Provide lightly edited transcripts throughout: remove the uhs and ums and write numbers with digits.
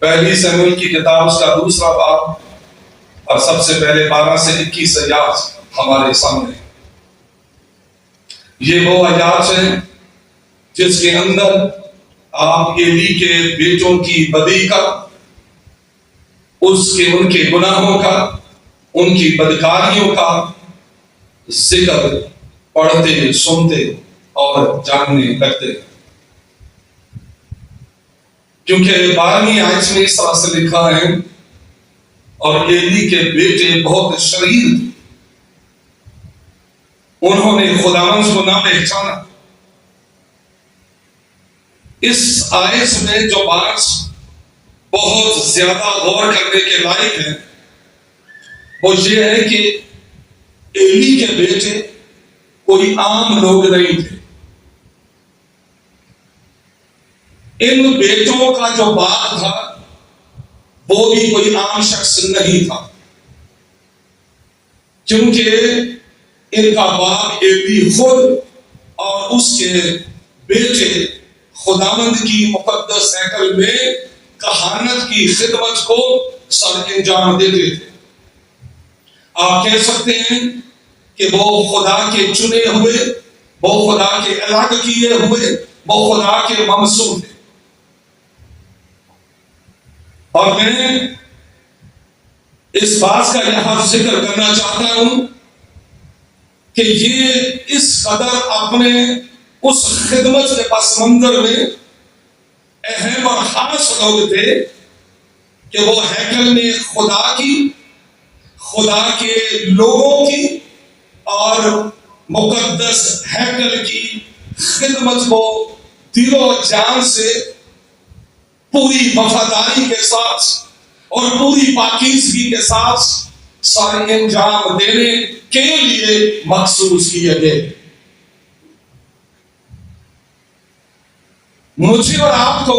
پہلی سموئیل کی کتاب اس کا 2 باب اور سب سے پہلے 12 سے 21 آیات ہمارے سامنے. یہ وہ آیات ہیں جس کے اندر آپ ایلی کے بیٹوں کی بدی کا، ان کے گناہوں کا، ان کی بدکاریوں کا ذکر پڑھتے، سنتے اور جاننے لگتے. کیونکہ 12ویں آیت میں اس طرح سے لکھا ہے، اور ایلی کے بیٹے بہت شریر تھے، انہوں نے خداوند کو نہ پہچانا. اس آیت میں جو بات بہت زیادہ غور کرنے کے لائق ہے وہ یہ ہے کہ ایلی کے بیٹے کوئی عام لوگ نہیں تھے. ان بیٹوں کا جو باپ تھا وہ بھی کوئی عام شخص نہیں تھا، کیونکہ ان کا باپ ایلی خود اور اس کے بیٹے خداوند کی مقدس ہیکل میں کہانت کی خدمت کو سر انجام دیتے تھے. آپ کہہ سکتے ہیں کہ وہ خدا کے چنے ہوئے، وہ خدا کے الگ کیے ہوئے، وہ خدا کے ممسوح تھے. اور میں اس بات کا یہاں ذکر کرنا چاہتا ہوں کہ یہ اس قدر اپنے اس خدمت کے پس منظر میں اہم اور خاص لوگ تھے کہ وہ ہیکل میں خدا کے لوگوں کی اور مقدس ہیکل کی خدمت کو دل و جان سے پوری وفاداری کے ساتھ اور پوری پاکیزگی کے ساتھ سر انجام دینے کے لیے مخصوص کیے گئے. مجھے اور آپ کو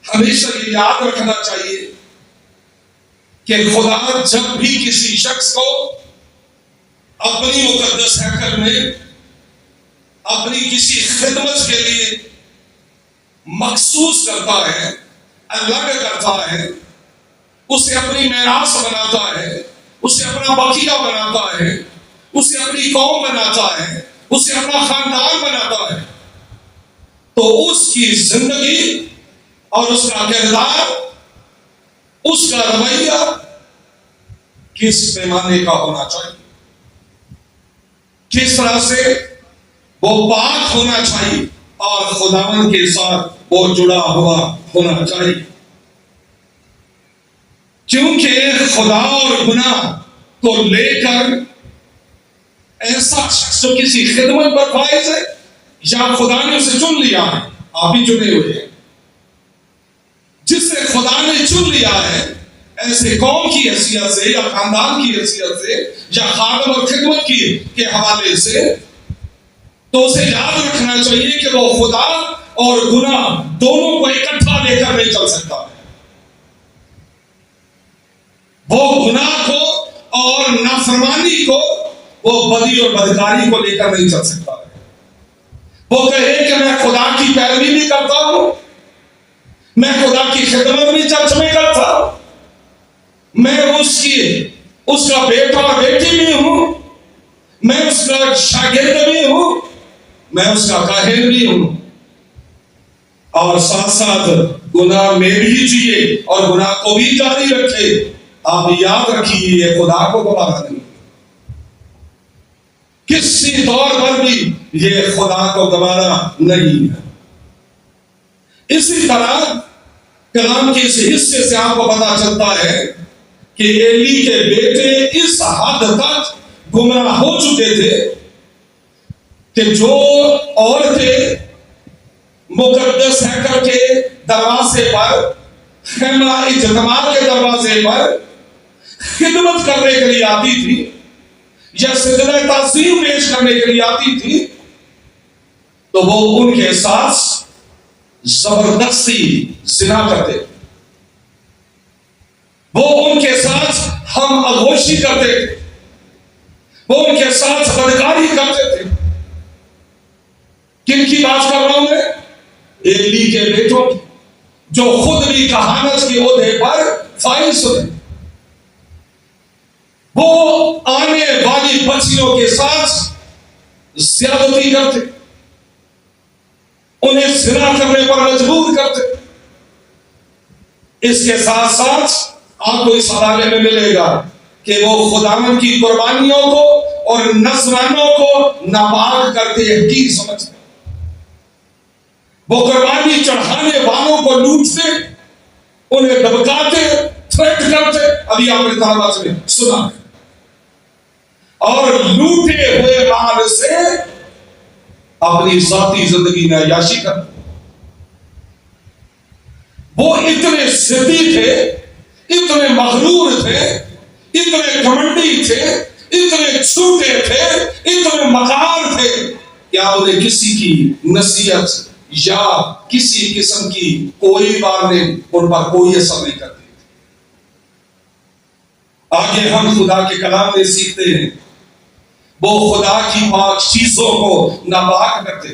ہمیشہ یہ یاد رکھنا چاہیے کہ خدا جب بھی کسی شخص کو اپنی مقدس ہیکل میں اپنی کسی خدمت کے لیے مخصوص کرتا ہے، الگ کرتا ہے، اسے اپنی میراث بناتا ہے، اسے اپنا بقیہ بناتا ہے، اسے اپنی قوم بناتا ہے، اسے اپنا خاندان بناتا ہے، تو اس کی زندگی اور اس کا کردار، اس کا رویہ کس پیمانے کا ہونا چاہیے، کس طرح سے وہ پاک ہونا چاہیے اور خداوند کے ساتھ وہ جڑا ہوا ہونا چاہیے. کیونکہ خدا اور گناہ کو لے کر ایسا شخص جو کسی خدمت پر فائز ہے یا خدا نے اسے چن لیا ہے، آپ ہی چنے ہوئے ہیں، جس سے خدا نے چن لیا ہے ایسے قوم کی حیثیت سے یا خاندان کی حیثیت سے یا خادم اور خدمت کے حوالے سے، تو اسے یاد رکھنا چاہیے کہ وہ خدا اور گناہ دونوں کو اکٹھا لے کر نہیں چل سکتا. وہ گناہ کو اور نافرمانی کو، وہ بدی اور بدکاری کو لے کر نہیں چل سکتا. وہ کہے کہ میں خدا کی پیروی بھی کرتا ہوں، میں خدا کی خدمت بھی چرچ میں کرتا ہوں، میں اس کا بیٹا اور بیٹی بھی ہوں، میں اس کا شاگرد بھی ہوں، میں اس کا کاہن بھی ہوں، اور ساتھ ساتھ گناہ میں بھی جیے اور گناہ کو بھی جاری رکھے. آپ یاد رکھیے یہ خدا کو گوارا نہیں، کسی طور پر بھی یہ خدا کو گوارا نہیں ہے. اسی طرح کلام کے اس حصے سے آپ کو پتا چلتا ہے کہ ایلی کے بیٹے اس حد تک گمراہ ہو چکے تھے کہ جو عورتیں مقدس ہیکل کے دروازے پر، خیمہ اجتماع کے دروازے پر خدمت کرنے کے لیے آتی تھی یا سجدہ تعظیم پیش کرنے کے لیے آتی تھی، تو وہ ان کے ساتھ زبردستی زنا کرتے تھے، وہ ان کے ساتھ ہم آغوشی کرتے تھے، وہ ان کے ساتھ بدکاری کرتے تھے. کن کی بات کر رہا ہوں میں؟ ایلی کے بیٹوں کی. جو خود بھی کہانت کے عہدے پر فائز ہوئے، وہ آنے والی بچیوں کے ساتھ زیادتی کرتے، انہیں زنا کرنے پر مجبور کرتے۔ اس کے ساتھ ساتھ آپ کو اس حوالے میں ملے گا کہ وہ خداوند کی قربانیوں کو اور نذرانوں کو ناپاک کرتے حقیر سمجھتے، وہ قربانی چڑھانے والوں کو لوٹتے، انہیں دبکاتے، تھریٹ کرتے، ابھی آپ نے طلباء سے سنا، اور لوٹے ہوئے مال سے اپنی ذاتی زندگی میں عیاشی کرتے۔ وہ اتنے ضدی تھے، اتنے مغرور تھے، اتنے گھمنڈی تھے، اتنے چھوٹے تھے، اتنے مکار تھے کہ آپ انہیں کسی کی نصیحت یا کسی قسم کی کوئی وارننگ ان پر کوئی اثر نہیں کرتی۔ آگے ہم خدا کے کلام میں سیکھتے ہیں وہ خدا کی پاک چیزوں کو ناپاک کرتے،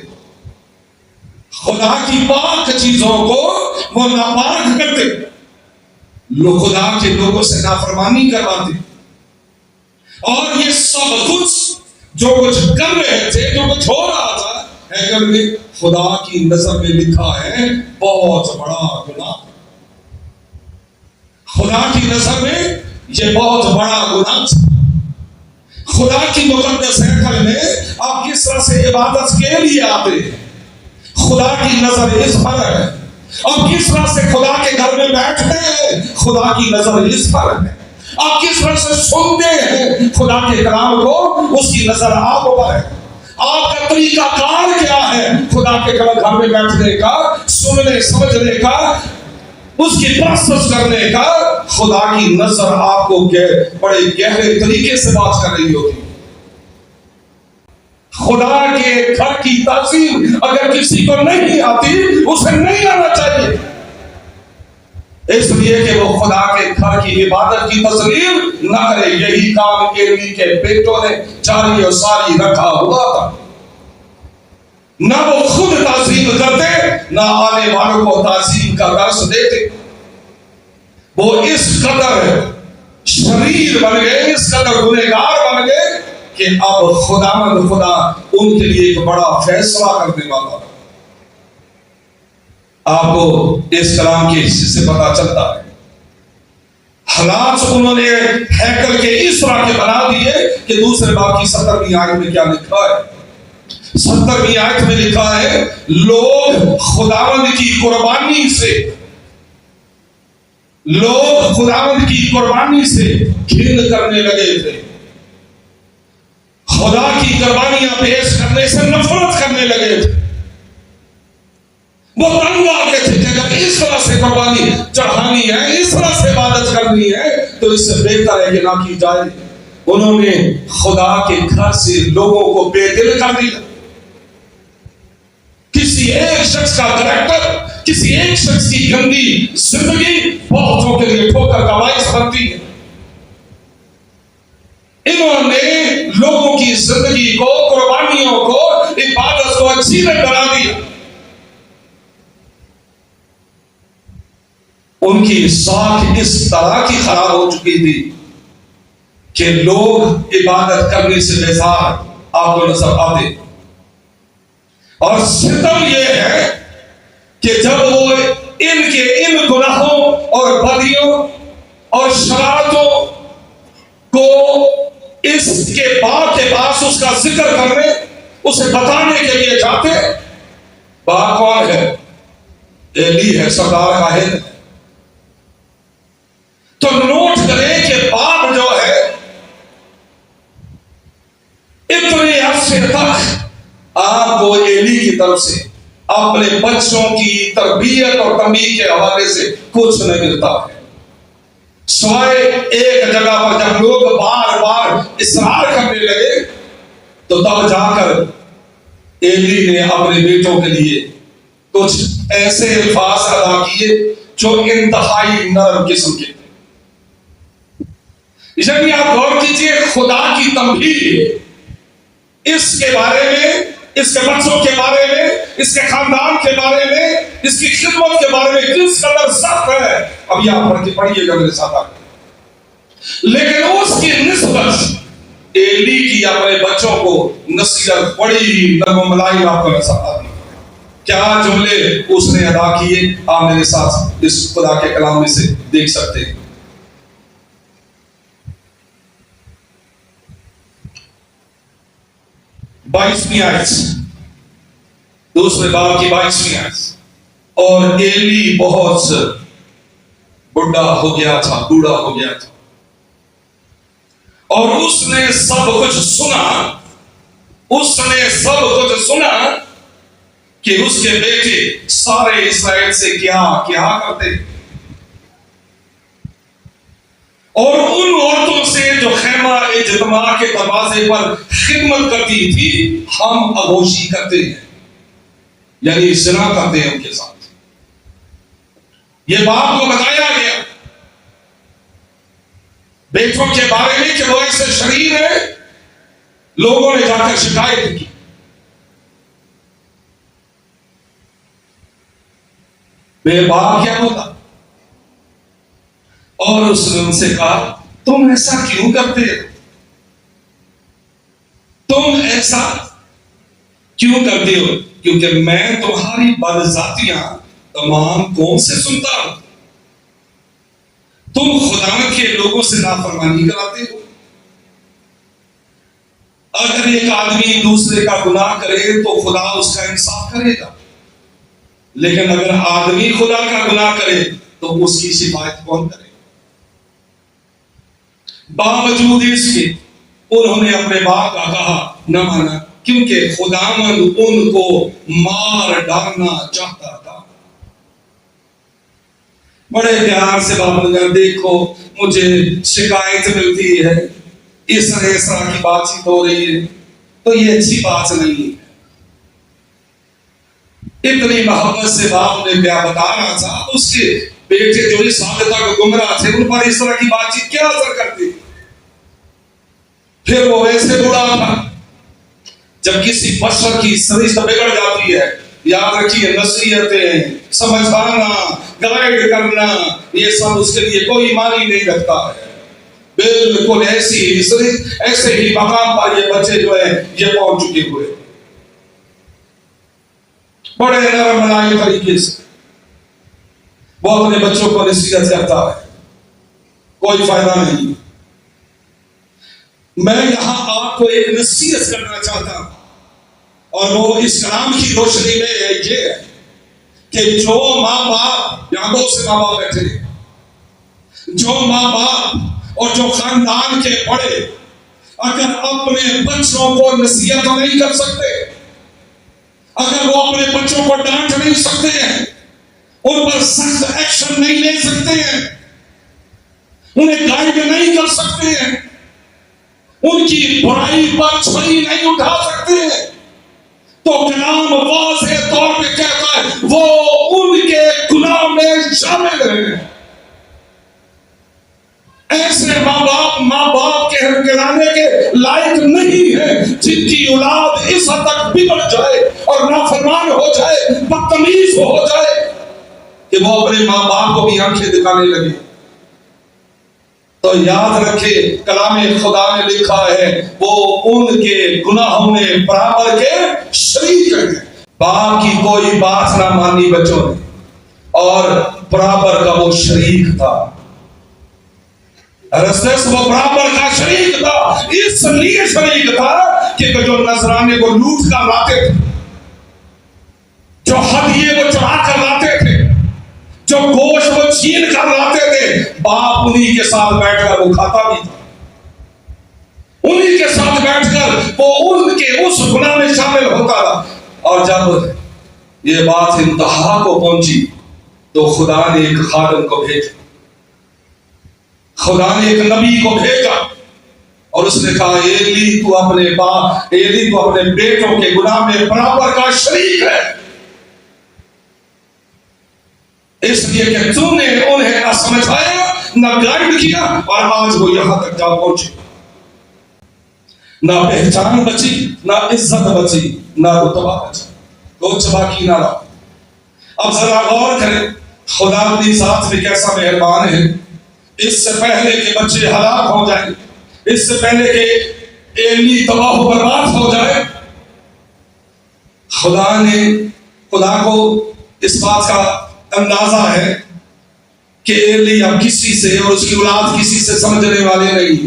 خدا کی پاک چیزوں کو وہ ناپاک کرتے، لوگ خدا کے لوگوں سے نافرمانی کرواتے، اور یہ سب کچھ جو کچھ کر رہے تھے، جو کچھ ہو رہا تھا ہیکل میں، خدا کی نظر میں لکھا ہے بہت بڑا گناہ۔ خدا کی نظر میں یہ بہت بڑا گناہ تھا۔ خدا کی مقدس ہیکل میں آپ کس طرح سے عبادت کے لیے آتے ہیں، خدا کی نظر اس پر ہے۔ آپ کس طرح سے خدا کے گھر میں بیٹھتے ہیں، خدا کی نظر اس پر ہے۔ آپ کس طرح سے سنتے ہیں خدا کے کلام کو، اس کی نظر آپ پر ہے۔ آپ کا طریقہ کار کیا ہے خدا کے گھر میں بیٹھنے کا، سننے سمجھنے کا، اس کی پرستش کرنے کا، خدا کی نظر آپ کو بڑے گہرے طریقے سے بات کر رہی ہوتی۔ خدا کے گھر کی تعظیم اگر کسی کو نہیں آتی، اسے نہیں آنا چاہیے، اس لیے کہ وہ خدا کے گھر کی عبادت کی تسلیم نہ کرے۔ یہی کام ایلی کے بیٹوں نے جاری و ساری رکھا ہوا تھا، نہ وہ خود تعظیم کرتے، نہ آنے والوں کو تعظیم کا درس دیتے۔ وہ اس قدر شریر بن گئے، اس قدر گنہگار بن گئے کہ اب خداوند خدا ان کے لیے ایک بڑا فیصلہ کرنے والا۔ آپ کو اس کلام کے حصے سے پتا چلتا ہے حالات انہوں نے ہیکل کے اس طرح کے بنا دیے کہ دوسرے باب کی 70ویں آیت میں کیا لکھا ہے؟ 70ویں آیت میں لکھا ہے لوگ خداوند کی قربانی سے گھن کرنے لگے تھے، خدا کی قربانیاں پیش کرنے سے نفرت کرنے لگے تھے۔ وہ تنگ آ گئے تھے کہ اگر اس طرح سے قربانی چڑھانی ہے، اس طرح سے عبادت کرنی ہے تو اس سے بہتر ہے کہ نہ کی جائے۔ انہوں نے خدا کے گھر سے لوگوں کو بے دل کر دیا۔ کسی ایک شخص کا کریکٹر، کسی ایک شخص کی گندی زندگی بہتوں کے لیے ٹھوکر کا باعث بنتی ہے۔ انہوں نے لوگوں کی زندگی کو، قربانیوں کو، عبادت کو اچھی بنا دیا۔ ان کی ساکھ اس طرح کی خراب ہو چکی تھی کہ لوگ عبادت کرنے سے بیزار آپ کو نظر آتے۔ اور ستم یہ ہے کہ جب وہ ان گناہوں اور بدیوں اور شرارتوں کو اس کے باپ کے پاس اس کا ذکر کرنے، اسے بتانے کے لیے جاتے، باپ کون ہے؟ ایلی ہے، سردار کا ہے۔ تو نوٹ کریں کہ باپ جو ہے اتنے عرصے تک آپ کو ایلی کی طرف سے اپنے بچوں کی تربیت اور تنبیہ کے حوالے سے کچھ نہیں ملتا ہے، سوائے ایک جگہ پر جب لوگ بار بار اصرار کرنے لگے تو تب جا کر ایلی نے اپنے بیٹوں کے لیے کچھ ایسے الفاظ ادا کیے جو انتہائی نرم قسم کے تھے۔ یعنی آپ غور کیجئے، خدا کی تنبیہ اس کے بارے میں، اس کے بچوں کے بارے میں، اس کے خاندان کے بارے میں اس کی خدمت کے بارے میں کس قدر سخت ہے، اب یہاں پڑھ کے پڑھیے گا میرے ساتھ آگے۔ لیکن اس کی نسبت ایلی کی اپنے بچوں کو نصیحت بڑی ہی نرم و ملائم آپ کو نظر آتی ہے۔ کیا جملے اس نے ادا کیے آپ میرے ساتھ اس خدا کے کلام میں سے دیکھ سکتے ہیں۔ 22ویں آیت، دوسرے باب کی 22ویں آیت، اور ایلی بہت بوڑھا ہو گیا تھا اور اس نے سب کچھ سنا کہ اس کے بیٹے سارے اسرائیل سے کیا کرتے، اور ان عورتوں سے جو خیمہ اجتماع کے دروازے پر خدمت کرتی تھی ہم اغوشی کرتے ہیں، یعنی زنا کرتے ہیں ان کے ساتھ۔ یہ باپ کو بتایا گیا بیٹوں کے بارے میں کہ وہ ایسے شریر ہیں۔ لوگوں نے جا کر شکایت کی، بے باپ کیا ہوتا، اور اس نے ان سے کہا تم ایسا کیوں کرتے ہو، تم ایسا کیوں کرتے ہو، کیونکہ میں تمہاری بدذاتیاں تمام قوم سے سنتا ہوں۔ تم خدا کے لوگوں سے نافرمانی کراتے ہو۔ اگر ایک آدمی دوسرے کا گناہ کرے تو خدا اس کا انصاف کرے گا، لیکن اگر آدمی خدا کا گناہ کرے تو اس کی شفاعت کون کرے؟ باوجود اس کے انہوں نے اپنے باپ کا کہا نہ مانا، کیونکہ خداوند ان کو مار ڈالنا چاہتا تھا۔ بڑے پیار سے باپ نے کہا دیکھو مجھے شکایت ملتی ہے، اس طرح کی بات چیت ہو رہی ہے، تو یہ اچھی بات نہیں ہے۔ اتنی محبت سے باپ نے کیا بتا رہا تھا، اس کے بیٹے جو اس حد تک گمراہ تھے ان پر اس طرح کی بات چیت کیا اثر کرتی۔ پھر وہ ویسے بڑا تھا، جب کسی بشر کی سرشت بگڑ جاتی ہے، یاد رکھیے نصیحتیں، سمجھانا، گائیڈ کرنا، یہ سب اس کے لیے کوئی معنی نہیں رکھتا ہے۔ بالکل ایسے ہی مقام پر یہ بچے جو ہیں یہ پہنچ چکے ہوئے، بڑے نرم ملائم طریقے سے وہ اپنے بچوں کو نصیحت کرتا ہے، کوئی فائدہ نہیں۔ میں یہاں آپ کو ایک نصیحت کرنا چاہتا ہوں، اور وہ اس کلام کی روشنی میں یہ ہے کہ جو ماں باپ، یہاں بہت سے ماں باپ بیٹھے ہیں، جو ماں باپ اور جو خاندان کے بڑے اگر اپنے بچوں کو نصیحت نہیں کر سکتے، اگر وہ اپنے بچوں کو ڈانٹ نہیں سکتے ہیں، ان پر سخت ایکشن نہیں لے سکتے ہیں، انہیں گائیڈ نہیں کر سکتے ہیں، ان کی برائی پر چھری نہیں اٹھا سکتے ہیں، تو کلام واضح طور پہ کہتا ہے وہ ان کے گناہ میں شامل ہیں۔ ایسے ماں باپ کہلانے کے لائق نہیں ہے جن کی اولاد اس حد تک بگڑ جائے اور نافرمان ہو جائے، بدتمیز ہو جائے کہ وہ اپنے ماں باپ کو بھی آنکھیں دکھانے لگے۔ تو یاد رکھے کلام خدا نے لکھا ہے وہ ان کے گناہوں میں برابر کے شریک ہیں۔ باپ کی کوئی بات نہ مانی بچوں نے، اور برابر کا وہ شریک تھا، وہ برابر کا شریک تھا، اس لیے شریک تھا کہ جو نذرانے کو لوٹ کر لاتے تھے، جو ہدیے کو چڑھا کر لاتے تھے، جو گوشت کو چھین کر لاتے تھے، باپ انہی کے ساتھ بیٹھ کر وہ کھاتا بھی تھا، انہی کے ساتھ بیٹھ کر وہ ان کے اس گناہ میں شامل ہوتا رہا۔ اور جب یہ بات انتہا کو پہنچی تو خدا نے ایک خادم کو بھیجا، خدا نے ایک نبی کو بھیجا، اور اس نے کہا ایلی تو اپنے بیٹوں کے گناہ میں برابر کا شریک ہے، اس لیے کہ تم نے انہیں نہ سمجھایا نہ گائیڈ کیا، اور آج وہ یہاں تک جا پہنچے، نہ پہچان بچی، نہ عزت بچی، نہ رتبہ بچا، کچھ باقی نہ رہا۔ اب ذرا غور کریں خدا اپنی ذات میں کیسا مہربان ہے. اس سے پہلے کہ بچے ہلاک ہو جائیں، اس سے پہلے کہ ایلی تباہ و برباد ہو جائے، خدا کو اس بات کا اندازہ ہے کہ ایلی اب کسی سے اور اس کی اولاد کسی سے سمجھنے والے نہیں.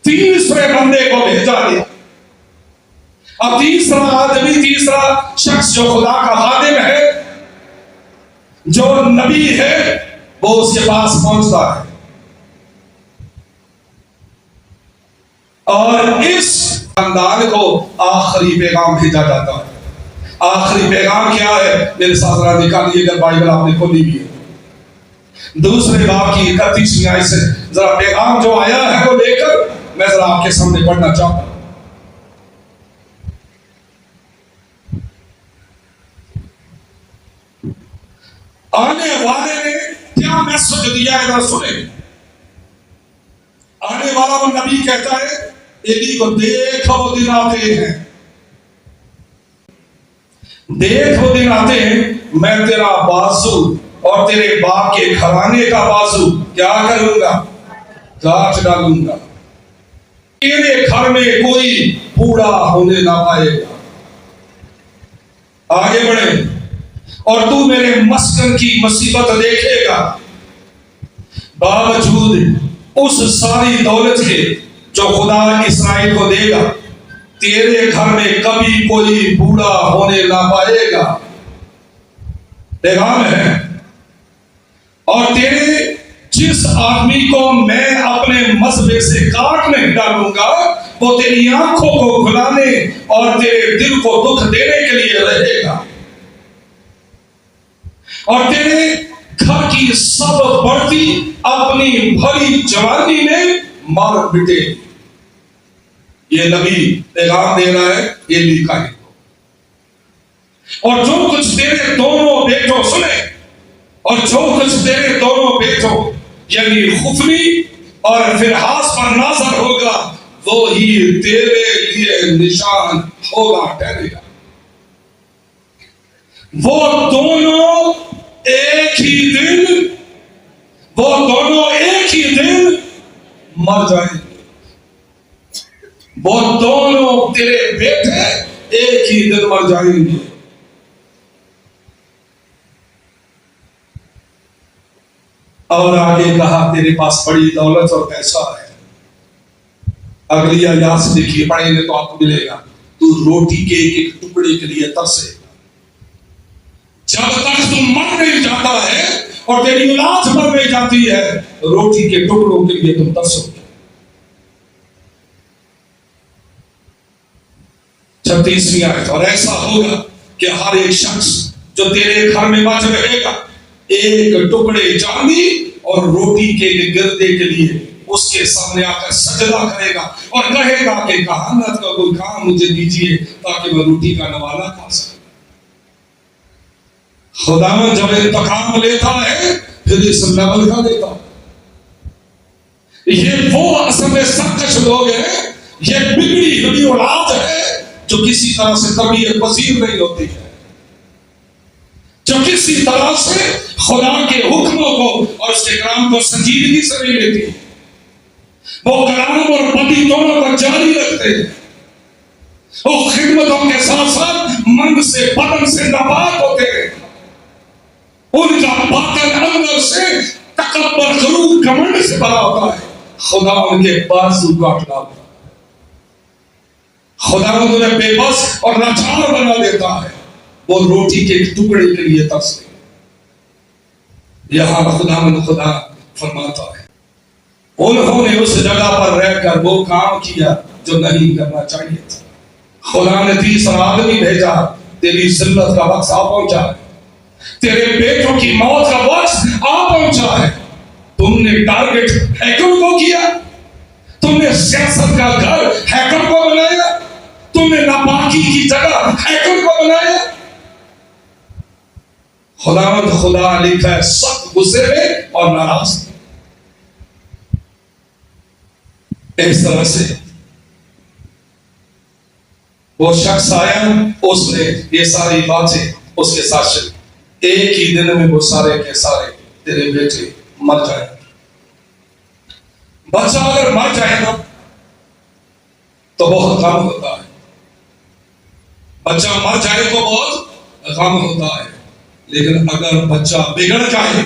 تیسرے بندے کو بھیجا گیا. اب تیسرا آدمی، تیسرا شخص جو خدا کا خادم ہے، جو نبی ہے، وہ اس کے پاس پہنچتا ہے اور اس خاندان کو آخری پیغام بھیجا جاتا ہے. آخری پیغام کیا ہے؟ میرے ساتھ ذرا نکالیے اگر بائبل آپ نے کھولی بھی ہے. دوسرے باب کی 31ویں آیت سے ذرا پیغام جو آیا ہے وہ لے کر میں ذرا آپ کے سامنے پڑھنا چاہتا ہوں. آنے والے نے کیا میسج دیا ہے ذرا سنیں. آنے والا وہ نبی کہتا ہے ایلی کو، دیکھ وہ دن آتے ہیں، دیکھ وہ دن آتے ہیں، میں تیرا بازو اور تیرے باپ کے گھرانے کا بازو کیا کروں گا؟ کاٹ ڈالوں گا. تیرے گھر میں کوئی بوڑھا ہونے نہ پائے گا. آگے بڑھے. اور تو میرے مسکن کی مصیبت دیکھے گا، باوجود اس ساری دولت کے جو خدا اسرائیل کو دے گا، تیرے گھر میں کبھی کوئی بوڑھا ہونے نہ پائے گا. پیغام ہے. اور تیرے جس آدمی کو میں اپنے مذہب سے کاٹ نہیں ڈالوں گا، وہ تیری آنکھوں کو کھلانے اور تیرے دل کو دکھ دینے کے لیے رہے گا. اور تیرے گھر کی سب بڑھتی اپنی بھری جوانی میں مر مٹے. یہ نبی پیغام دے رہا ہے ایلی کا. اور جو کچھ تیرے دونوں بیٹوں سنے، اور جو کچھ تیرے دونوں بیٹوں یعنی خفنی اور فنحاس پر نازل ہوگا، وہی تیرے لیے نشان ہوگا، ٹھہرے گا. وہ دونوں ایک ہی دن، وہ دونوں ایک ہی دن مر جائیں گے. وہ دونوں تیرے بیٹے ایک ہی دن مر جائیں گے. اور آگے کہا تیرے پاس بڑی دولت اور پیسہ ہے. اگلی آیات سے دیکھیے، پڑھیں گے تو آپ کو ملے گا. تو روٹی کے ایک ایک ٹکڑے کے لیے ترسے. جب تک تم مر نہیں جاتا ہے اور تیری اولاد مر نہیں جاتی ہے، روٹی کے ٹکڑوں کے لیے تم ترسو گے. 36ویں آیت. اور ایسا ہوگا کہ ہر ایک شخص جو تیرے گھر میں بچ رہے گا، ایک ٹکڑے چاندی اور روٹی کے گردے کے لیے اس کے سامنے آ کر سجدہ کرے گا اور کہے گا کہ کہانت کا کوئی کام مجھے دیجیے تاکہ میں روٹی کا نوالہ کھا سکوں. خداوند جب انتقام لیتا ہے پھر اس لیول کا دیتا. یہ وہ اصل میں سرکش لوگ ہیں، یہ بگڑی ہوئی اولاد ہے جو کسی طرح سے تربیت پذیر نہیں ہوتی ہے، جو کسی طرح سے خدا کے حکموں کو اور اس کے کلام کو سنجیدگی سے نہیں لیتی. وہ کلام اور بدی دونوں کو جاری رکھتے ہیں. وہ خدمتوں کے ساتھ ساتھ من سے بدن سے ناپاک ہوتے ہیں. ان کا باطن اندر سے تکبر، غرور، گھمنڈ سے بھرا ہوتا ہے. خدا ان کے بازو کاٹ ڈالتا ہے. خدا انہیں بے بس اور لاچار بنا دیتا ہے. وہ روٹی کے ٹکڑے کے لیے ترستے. یہاں خدا فرماتا ہے انہوں نے اس جگہ پر رہ کر وہ کام کیا جو نہیں کرنا چاہیے تھا. خدا نے تیسرا آدمی بھیجا. تیری ذلت کا وقت آ پہنچا ہے. تیرے بیٹوں کی موت کا وقت آ پہنچا ہے. تم نے ٹارگٹ ہیکل کو کیا، تم نے سیاست کا گھر ہیکل کو بنایا، تم نے ناپاکی کی جگہ ہیکل کو بنایا. خدا لکھا ہے سخت غصے میں اور ناراض. اس طرح سے وہ شخص آیا، اس نے یہ ساری باتیں اس کے ساتھ شریک. ایک ہی دن میں وہ سارے کے سارے تیرے بیٹے مر جائیں گے۔ بچہ اگر مر جائے نا تو بہت غم ہوتا ہے، بچہ مر جائے تو بہت غم ہوتا ہے، لیکن اگر بچہ بگڑ جائے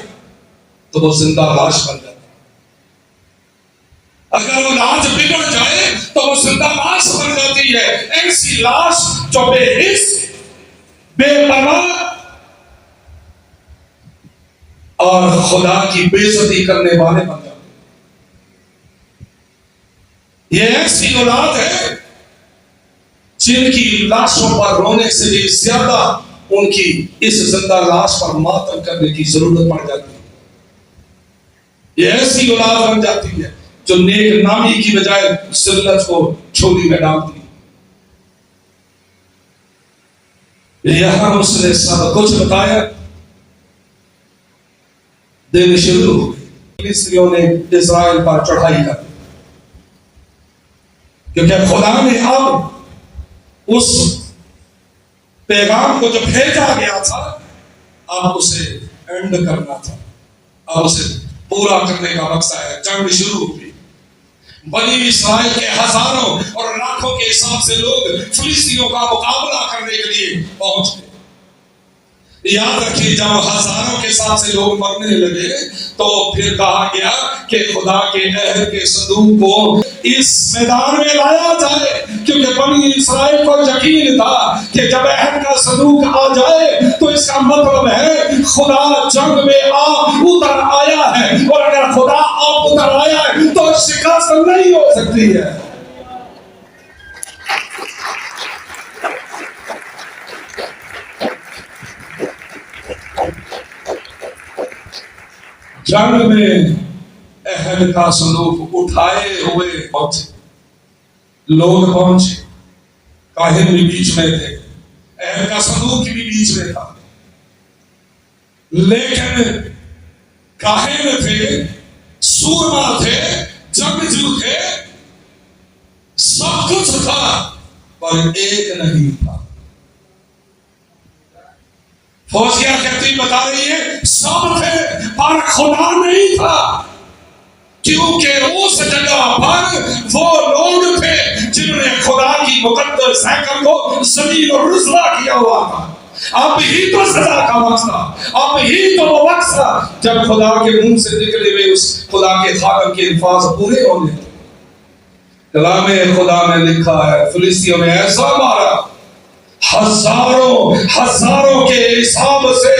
تو وہ زندہ لاش بن جاتا ہے۔ اگر وہ لاش بگڑ جائے تو وہ زندہ لاش بن جاتی ہے۔ ایسی لاش جو بے حس، بے پرواہ اور خدا کی بے عزتی کرنے والے بن جاتے ہیں۔ یہ ایسی اولاد ہے جن کی لاشوں پر رونے سے بھی زیادہ ان کی اس زندہ لاش پر ماتم کرنے کی ضرورت پڑ جاتی ہے۔ یہ ایسی اولاد بن جاتی ہے جو نیک نامی کی بجائے ذلت کو جھولی میں ڈالتی ہے۔ یہاں اس نے سب کچھ بتایا، دن شروع ہو گئی، فلسطینیوں نے اسرائیل پر چڑھائی کر دی، کیونکہ خدا نے اب اس پیغام کو جو بھیجا گیا تھا اب اسے اینڈ کرنا تھا، اب اسے پورا کرنے کا مقصد ہے۔ جنگ شروع ہو گئی، بنی اسرائیل کے ہزاروں اور لاکھوں کے حساب سے لوگ فلسطینیوں کا مقابلہ کرنے کے لیے پہنچ گئے۔ یاد رکھیے جب ہزاروں کے ساتھ سے لوگ مرنے لگے تو پھر کہا گیا کہ خدا کے عہد کے صندوق کو اس میدان میں لایا جائے، کیونکہ بنی اسرائیل کو یقین تھا کہ جب عہد کا صندوق آ جائے تو اس کا مطلب ہے خدا جنگ میں اتر آیا ہے، اور اگر خدا اتر آیا ہے تو شکست نہیں ہو سکتی ہے۔ جنگ میں عہد کا صندوق اٹھائے ہوئے پہنچے، لوگ پہنچے، کاہن بھی بیچ میں تھے، عہد کا صندوق بھی بیچ میں تھا، لیکن کاہن تھے، سورما تھے، جنگجو تھے، سب کچھ تھا، پر ایک نہیں تھا۔ فوزیہ کہتی بتا رہی ہے سب تھے پر خدا نہیں تھا، کیونکہ اس جگہ پر وہ لوگ تھے جنہوں نے خدا کی مقدس ہیکل کو ذلیل و رسوا کیا ہوا تھا۔ اب ہی تو سزا کا وقت تھا، اب ہی تو وہ وقت تھا جب خدا کے منہ سے نکلے ہوئے اس خدا کے خاتم کے الفاظ پورے ہونے تھے۔ کلام خدا میں لکھا ہے فلسطینیوں نے ایسا مارا، ہزاروں کے حساب سے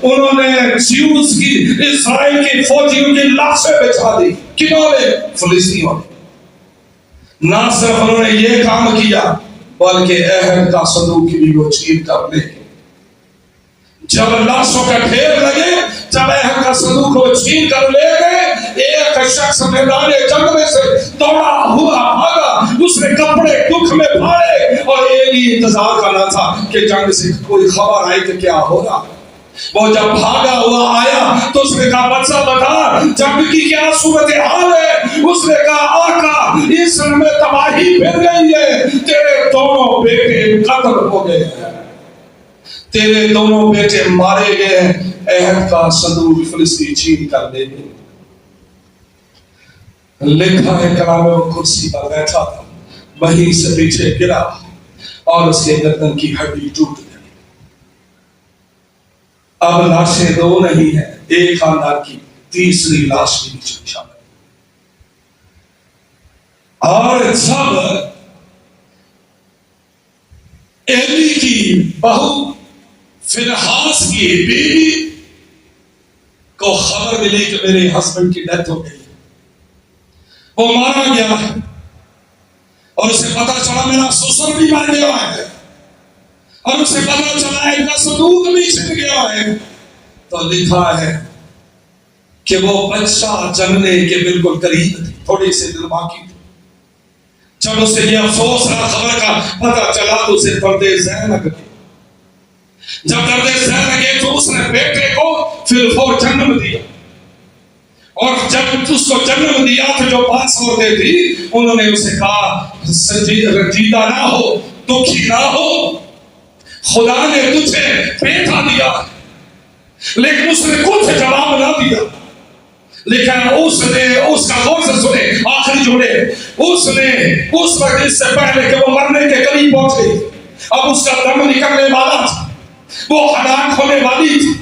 انہوں نے زیوس کی اسرائیل کی فوجیوں کی لاشیں بچھا دی۔ کنہوں نے؟ فلسطینیوں نے۔ نہ صرف انہوں نے یہ کام کیا بلکہ عہد کا صندوق بھی وہ چھین کر لے گئے۔ جب لاشوں کا ڈھیر لگے، جب عہد کا صندوق کو چھین کر لے گئے، ایک شخص میدان جنگ میں سے دوڑا ہوا بھاگا، اس نے کپڑے دکھ میں پھاڑے اور یہ بھی انتظار کرنا تھا کہ جنگ سے کوئی خبر آئی کہ کیا ہو رہا۔ وہ جب بھاگا ہوا آیا تو اس نے کہا بچہ بتا جنگ کی کیا صورتحال ہے؟ اس نے کہا آقا اس میں تباہی پھر گئی ہے، تیرے دونوں بیٹے قتل ہو گئے ہیں، تیرے دونوں بیٹے مارے گئے ہیں، عہد کا صندوق فلسطین چھین کر لے گئے۔ لکھا ہے کلام میں وہ کرسی پر بیٹھا تھا، وہیں سے پیچھے گرا اور اس کے گردن کی ہڈی ٹوٹ گئی۔ اب لاشیں دو نہیں ہیں، ایک خاندان کی تیسری لاش بھی نیچے شامل ہے۔ اور جب ایلی کی بہو فنحاس کی بیوی کو خبر ملی کہ میرے ہسبینڈ کی ڈیتھ ہو گئی، وہ مارا گیا ہے، اور اسے پتا چلا میرا سسر بھی مر گیا ہے، اور اسے پتا چلا ہے کہ صندوق بھی چھن گیا ہے، تو لکھا ہے کہ وہ بچہ جننے کے بالکل قریب تھی، تھوڑی سی دل باقی تھی۔ جب اسے یہ افسوس کا خبر کا پتا چلا تو اسے پردے ذہن لگ گئی۔ جب پردے ذہن لگے تو اس نے بیٹے کو پھر وہ جنم دیا، اور جب اس کو جنم دیا تو جو 5 عورتیں تھی انہوں نے اسے کہا رنجیدہ نہ ہو، دکھی نہ ہو، خدا نے تجھے بیٹا دیا، لیکن اس نے کچھ جواب نہ دیا. لیکن اس نے اس کا غور سے سنے آخری جملے، اس نے اس وقت اس سے پہلے کہ وہ مرنے کے قریب پہنچ گئی، اب اس کا دم نکلنے والا تھا، وہ ہلاک ہونے والی تھی،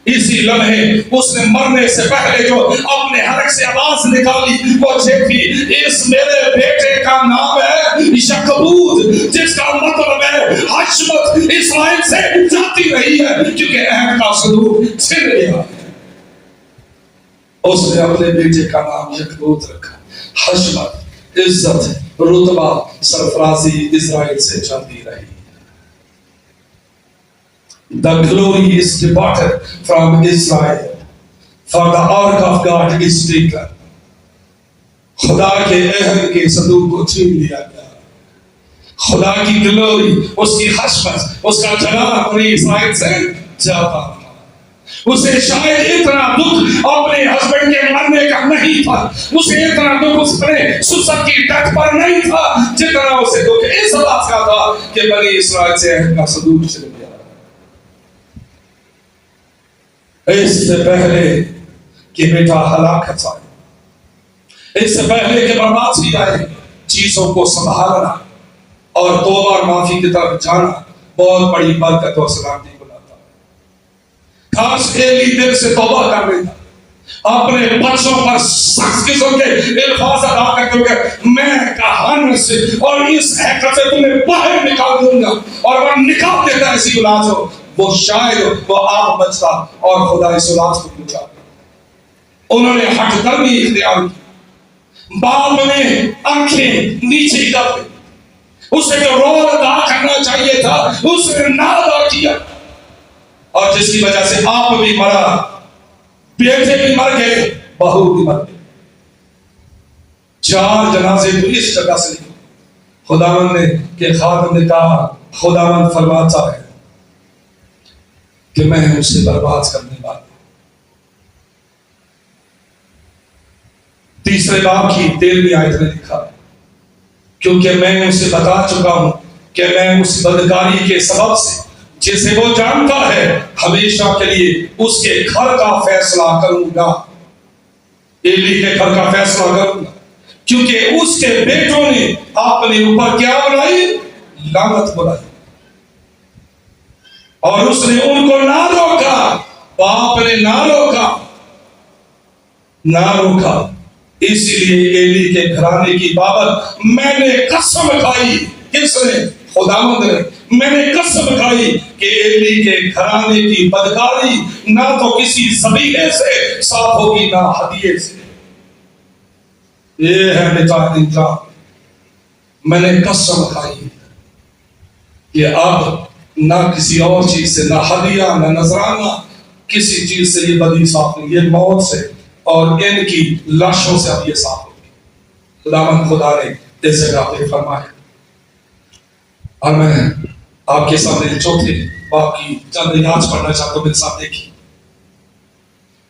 اسی لمحے اس نے مرنے سے پہلے جو اپنے حلق سے آواز نکالی وہ یہ تھی، اس میرے بیٹے کا نام ہے یکبود، جس کا مطلب ہے حشمت اسرائیل سے جاتی رہی ہے، کیونکہ عہد کا صندوق چھن گیا. اس نے اپنے بیٹے کا نام یکبود رکھا. حشمت، عزت، رتبہ، سرفرازی اسرائیل سے چلتی رہی. The glory is departed from Israel, for the ark of God is taken. خدا کے عہد کے صندوق کو چھین لیا گیا. خدا کی گلوری، اس کی حشمت، اس کا جلال پوری اسرائیل سے جاتا رہا. اسے شاید اتنا دکھ اپنے ہسبینڈ کے مرنے کا نہیں تھا، اسے اتنا دکھ اس اپنے سسر کی ڈیتھ پر نہیں تھا، جتنا اسے دکھ اس بات کا تھا کہ بنی اسرائیل سے عہد کا صندوق چھن گیا. اس سے پہلے کہ بیٹا ہلاکت آئے، اس سے پہلے کہ بربادی آئے، چیزوں کو سنبھالنا اور توبہ اور معافی کی طرف جانا بہت بڑی برکت اور سلامتی کو لاتا ہے. خاص ایلی دل سے توبہ کر لیتا، اپنے بچوں پر سخت قسم کے الفاظ ادا کرتے ہوئے میں کہان سے اور اس حقیقت سے تمہیں باہر نکال دوں گا، اور وہ نکال دیتا ایسی اولاد ہو، وہ شاید وہ آپ بچتا اور خدا اس اولاد کو پوچھا. انہوں نے ہٹ درمی اختیار کی، باپ نے آنکھیں نیچے کر دی، اسے جو رول ادا کرنا چاہیے تھا اس نے نہ ادا کیا، اور جس کی وجہ سے آپ بھی مرا، بیٹے بھی مر گئے، بہو بھی مر گئی. 4 جنازے تو اس جگہ سے نکلے. خداوند نے کہ خادم نے کہا، خداوند فرماتا ہے کہ میں اسے برباد کرنے والا ہوں. 3 باب کی 13ویں آیت میں لکھا، کیونکہ میں اسے بتا چکا ہوں کہ میں اس بدکاری کے سبب سے جسے وہ جانتا ہے ہمیشہ کے لیے اس کے گھر کا فیصلہ کروں گا. ایلی کے گھر کا فیصلہ کروں گا، کیونکہ اس کے بیٹوں نے اپنے اوپر کیا بنائی؟ لعنت بنائی، اور اس نے ان کو نہ روکا، باپ نے نہ روکا. اسی لیے ایلی کے گھرانے کی بابت میں نے قسم کھائی. کس نے؟ خداوند نے. میں نے قسم کھائی کہ ایلی کے گھرانے کی بدکاری نہ تو کسی ذبیحے سے صاف ہوگی نہ ہدیے سے. یہ ہے نجات انجام. میں نے قسم کھائی کہ اب نہ کسی اور چیز سے، نہ ہدیہ، نہ نذرانہ، کسی چیز سے یہ بدی صاف نہیں. یہ موت سے اور ان کی لاشوں سے اب یہ صاف ہوگی. خداوند خدا نے جیسے آپ نے فرمایا. اور میں آپ کے سامنے 4 باب کی چند آیات پڑھنا چاہتا ہوں. میرے ساتھ دیکھیے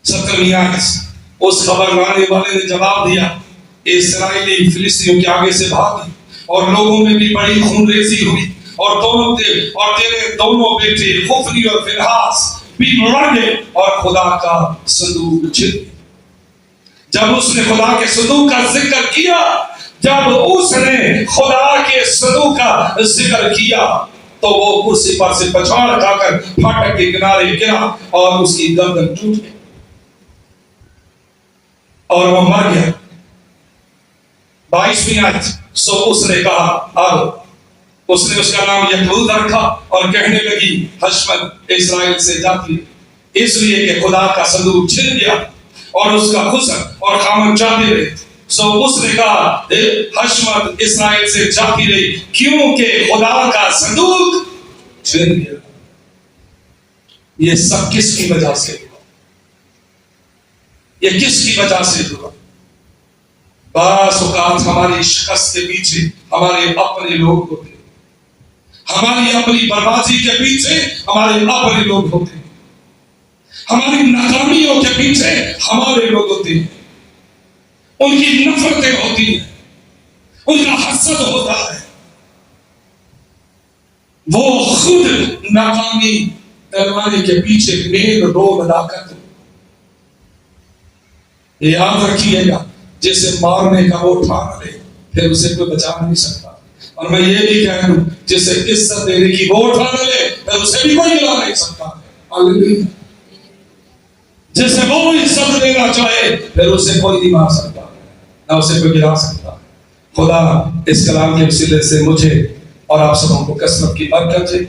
17ویں آیت. اس خبر لانے والے نے جواب دیا، اسرائیلی فلسطینیوں کے آگے سے بھاگے، اور لوگوں میں بھی بڑی خون ریزی ہوئی، اور تیرے دونوں بیٹے حفنی اور فنحاس بھی مر گئے، اور خدا کا صندوق چھن گیا. جب اس نے خدا کے صندوق کا ذکر کیا، جب اس نے خدا کے صندوق کا ذکر کیا تو وہ کرسی پر سے پچھاڑ کھا کر پھاٹک کے کنارے گرا اور اس کی گردن ٹوٹ گئی اور وہ مر گیا. 22ویں آیت. سو اس نے کہا آگو. اس نے اس کا نام یکبود رکھا اور کہنے لگی حشمت اسرائیل سے جاتی، اس لیے کہ خدا کا صندوق چھن گیا اور اس کا حسن اور خامن جاتے رہے. سو اس نے کہا حشمت اسرائیل سے جاتی رہی کیونکہ خدا کا صندوق چھن گیا. یہ سب کس کی وجہ سے ہوا؟ یہ کس کی وجہ سے ہوا؟ بعض اوقات ہماری شکست کے پیچھے ہمارے اپنے لوگ ہوتے ہیں، ہماری اپنی بربادی کے پیچھے ہمارے اپنے لوگ ہوتے ہیں، ہماری ناکامیوں کے پیچھے ہمارے لوگ ہوتے ہیں. ان کی نفرتیں ہوتی ہیں، ان کا حسد ہوتا ہے، وہ خود ناکامی پہلوانی کے پیچھے مین رول ادا کرتے. یہ یاد رکھیے گا، جسے مارنے کا وہ ٹھان لے پھر اسے کوئی بچا نہیں سکتا. اور میں یہ بھی کہہ دوں، جسے عزت دینے کی وہ ٹھان لے پھر اسے بھی کوئی گرا نہیں سکتا. ہاللیلویا. جسے وہ عزت دینا چاہے پھر اسے کوئی نہیں مار سکتا، نہ اسے کوئی گرا سکتا. خدا اس کلام کے وسیلے سے مجھے اور آپ سبوں کو کثرت کی برکت دے.